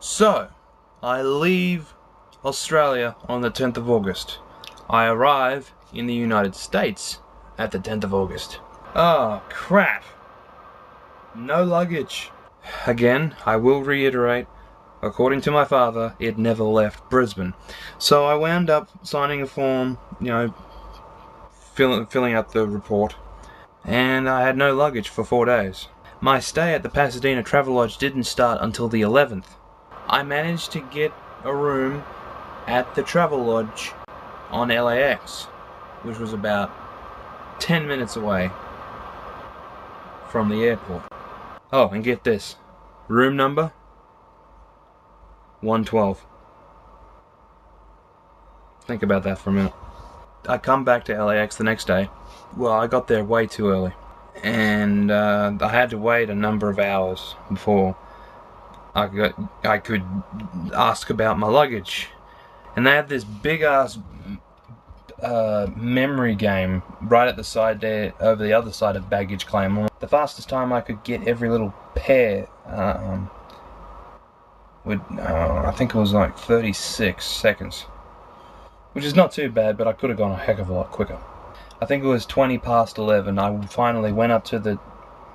So, I leave Australia on the 10th of August. I arrive in the United States at the 10th of August. Oh, crap. No luggage. Again, I will reiterate, according to my father, it never left Brisbane. So I wound up signing a form, filling out the report, and I had no luggage for 4 days. My stay at the Pasadena Travelodge didn't start until the 11th. I managed to get a room at the Travelodge on LAX, which was about 10 minutes away from the airport. Oh, and get this. Room number 112. Think about that for a minute. I come back to LAX the next day. Well, I got there way too early. And I had to wait a number of hours before I could ask about my luggage. And they had this big ass memory game right at the side there, over the other side of baggage claim. The fastest time I could get every little pair I think it was like 36 seconds, which is not too bad, but I could have gone a heck of a lot quicker. I think it was 20 past 11. I finally went up to the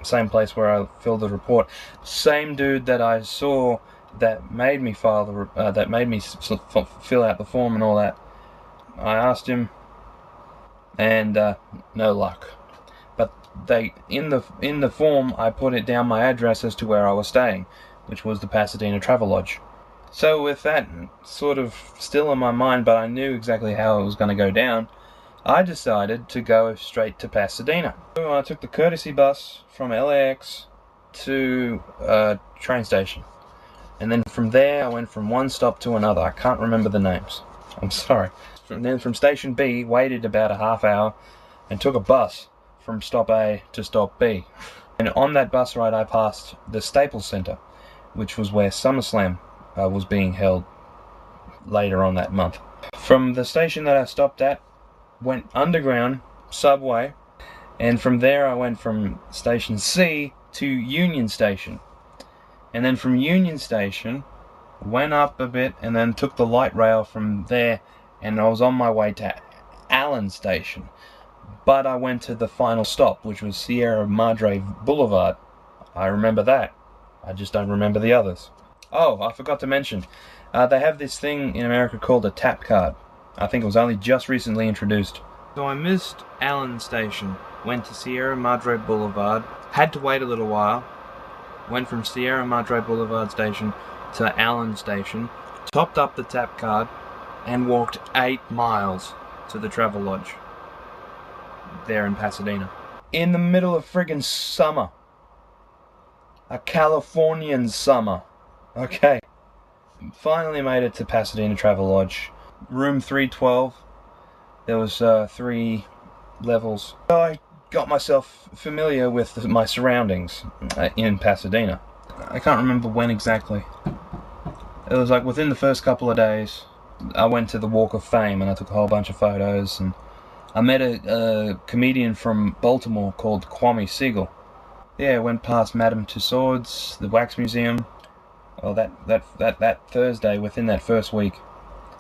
same place where I filled the report. Same dude that I saw that made me fill out the form and all that. I asked him, and no luck. But in the form I put it down my address as to where I was staying, which was the Pasadena Travelodge. So with that sort of still in my mind, but I knew exactly how it was going to go down, I decided to go straight to Pasadena. So I took the courtesy bus from LAX to a train station. And then from there I went from one stop to another. I can't remember the names. I'm sorry. Then from station B, waited about a half hour and took a bus from stop A to stop B. And on that bus ride I passed the Staples Center, which was where SummerSlam was being held later on that month. From the station that I stopped at, went underground, subway, and from there I went from station C to Union Station. And then from Union Station, went up a bit and then took the light rail from there, and I was on my way to Allen Station. But I went to the final stop, which was Sierra Madre Boulevard. I remember that. I just don't remember the others. Oh, I forgot to mention, they have this thing in America called a tap card. I think it was only just recently introduced. So I missed Allen Station, went to Sierra Madre Boulevard, had to wait a little while, went from Sierra Madre Boulevard Station to Allen Station, topped up the tap card, and walked 8 miles to the Travelodge there in Pasadena. In the middle of friggin' summer. A Californian summer. Okay. Finally made it to Pasadena Travelodge. Room 312. There was 3 levels. So I got myself familiar with my surroundings in Pasadena. I can't remember when exactly. It was like within the first couple of days. I went to the Walk of Fame and I took a whole bunch of photos, and I met a comedian from Baltimore called Kwame Siegel. Yeah, went past Madame Tussauds, the Wax Museum. Well, that Thursday, within that first week,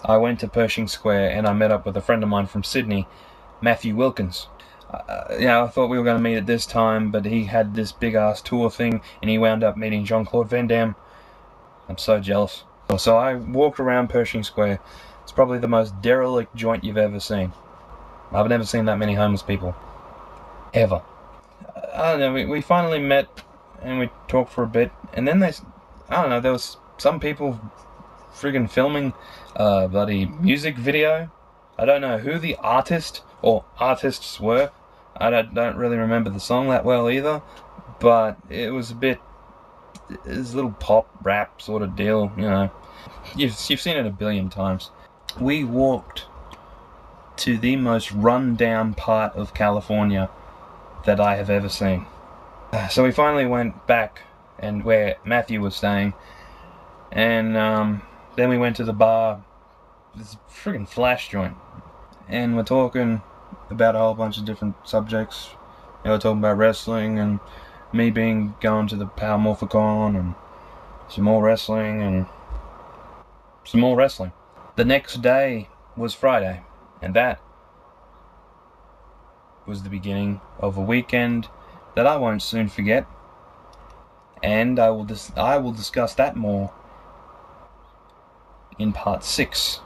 I went to Pershing Square and I met up with a friend of mine from Sydney, Matthew Wilkins. I thought we were going to meet at this time, but he had this big ass tour thing and he wound up meeting Jean-Claude Van Damme. I'm so jealous. So I walked around Pershing Square. It's probably the most derelict joint you've ever seen. I've never seen that many homeless people. Ever. I don't know, we finally met and we talked for a bit, and then there was some people friggin' filming a bloody music video. I don't know who the artist or artists were. I don't really remember the song that well either, but it was a little pop rap sort of deal, you know. You've seen it a billion times. We walked to the most run-down part of California that I have ever seen. So we finally went back and where Matthew was staying, and then we went to the bar, this friggin' flash joint, and we're talking about a whole bunch of different subjects. We're talking about wrestling and me going to the Power Morphicon and some more wrestling, and some more wrestling. The next day was Friday, and that was the beginning of a weekend that I won't soon forget, and I will discuss that more in part 6.